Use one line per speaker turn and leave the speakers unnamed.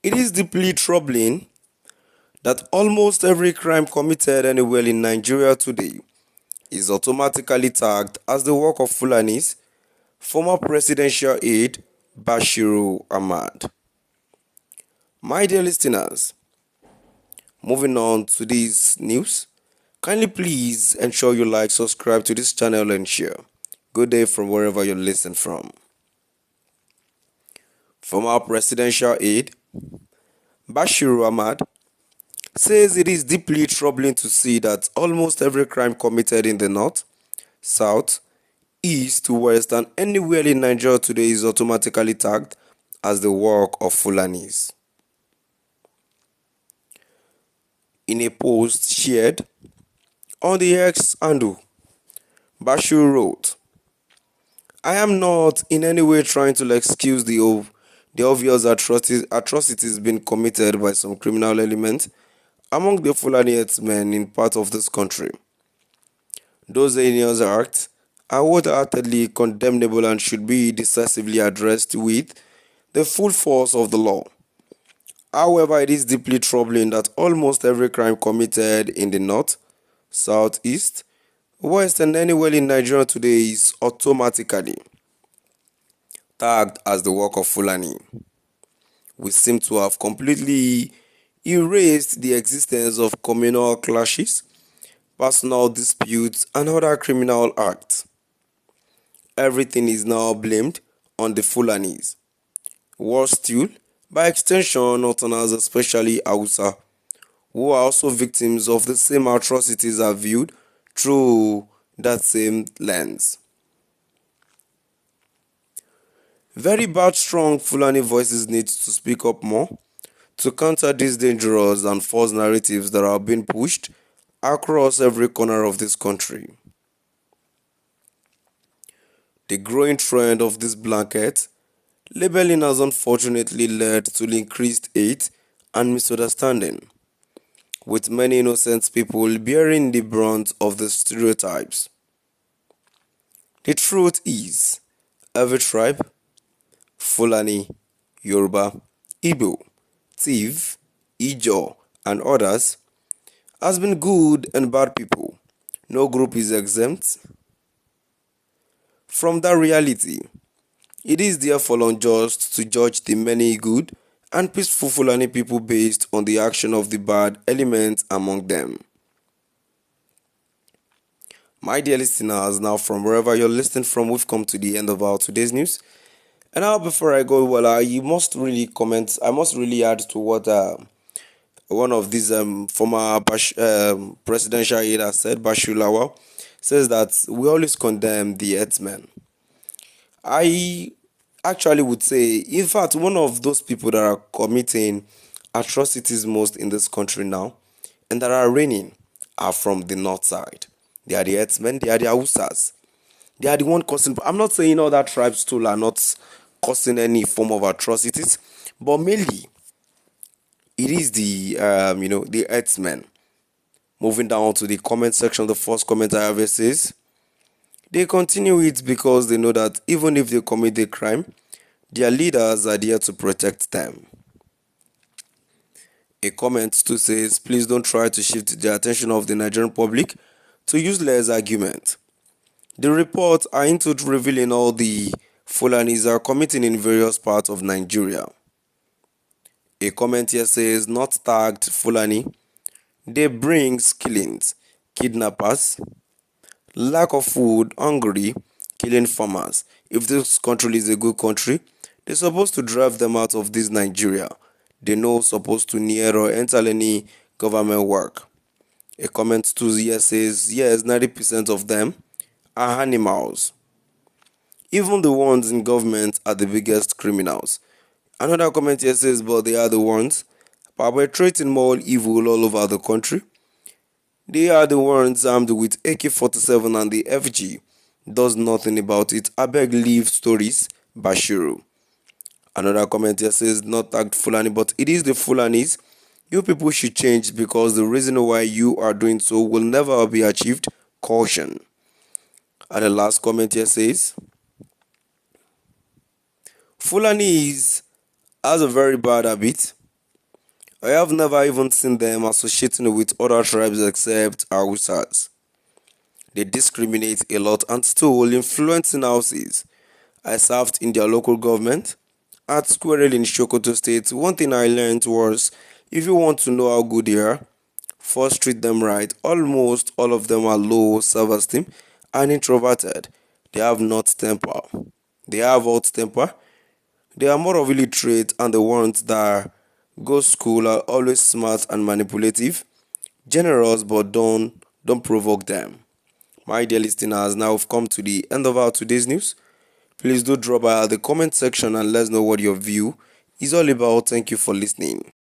It is deeply troubling that almost every crime committed anywhere in Nigeria today is automatically tagged as the work of Fulanis, former presidential aide Bashir Ahmad. My dear listeners, moving on to this news, kindly please ensure you like, subscribe to this channel and share. Good day from wherever you listen from. Former presidential aide Bashir Ahmad says it is deeply troubling to see that almost every crime committed in the north, south, east, west, and anywhere in Nigeria today is automatically tagged as the work of Fulanis. In a post shared on the X handle, Bashir wrote, I am not in any way trying to excuse the obvious atrocities being committed by some criminal elements among the Fulani herdsmen in part of this country. Those heinous acts are wholeheartedly condemnable and should be decisively addressed with the full force of the law. However, it is deeply troubling that almost every crime committed in the north, south, east, west, and anywhere in Nigeria today is automatically tagged as the work of Fulani. We seem to have completely erased the existence of communal clashes, personal disputes, and other criminal acts. Everything is now blamed on the Fulanis. Worse still, by extension, Northerners, especially Hausa, who are also victims of the same atrocities, are viewed through that same lens. Very bad, strong Fulani voices need to speak up more to counter these dangerous and false narratives that are being pushed across every corner of this country. The growing trend of this blanket labeling has unfortunately led to increased hate and misunderstanding, with many innocent people bearing the brunt of the stereotypes. The truth is, every tribe, Fulani, Yoruba, Igbo, Tiv, Ijaw, and others, has been good and bad people. No group is exempt from that reality. It is therefore unjust to judge the many good and peaceful Fulani people based on the action of the bad elements among them. My dear listeners, now from wherever you're listening from, we've come to the end of our today's news. And now, before I go, you must really comment. I must really add to what one of these former presidential aide has said, Bashir Lawal, says that we always condemn the herdsmen. I actually would say, in fact, one of those people that are committing atrocities most in this country now and that are reigning are from the north side. They are the herdsmen, they are the Hausas. They are the one causing. I'm not saying all that tribes too are not causing any form of atrocities, but mainly it is the herdsmen. Moving down to the comment section, the first comment I have here says, they continue it because they know that even if they commit a crime, their leaders are there to protect them. A comment too says, please don't try to shift the attention of the Nigerian public to useless argument. The reports are into revealing all the Fulanis are committing in various parts of Nigeria. A comment here says, not tagged Fulani, they bring killings, kidnappers, lack of food, hungry, killing farmers. If this country is a good country, they're supposed to drive them out of this Nigeria. They're not supposed to near or enter any government work. A comment too here says, yes, 90% of them are animals. Even the ones in government are the biggest criminals. Another comment here says, but they are the ones perpetrating more evil all over the country. They are the ones armed with AK-47 and the FG does nothing about it. I beg leave stories, Bashiru. Another comment here says, not tagged Fulani, but it is the Fulanis. You people should change because the reason why you are doing so will never be achieved. Caution. And the last comment here says, Fulanis has a very bad habit I have never even seen them associating with other tribes except Hausas. They discriminate a lot and stole influencing houses. I served in their local government. At Squirrel in Sokoto State, one thing I learned was if you want to know how good they are, first treat them right. Almost all of them are low self-esteem and introverted. They have not temper. They have hot temper. They are more of illiterate and the ones that go school are always smart and manipulative, generous but don't provoke them. My dear listeners, now we've come to the end of our today's news. Please do drop by the comment section and let us know what your view is all about. Thank you for listening.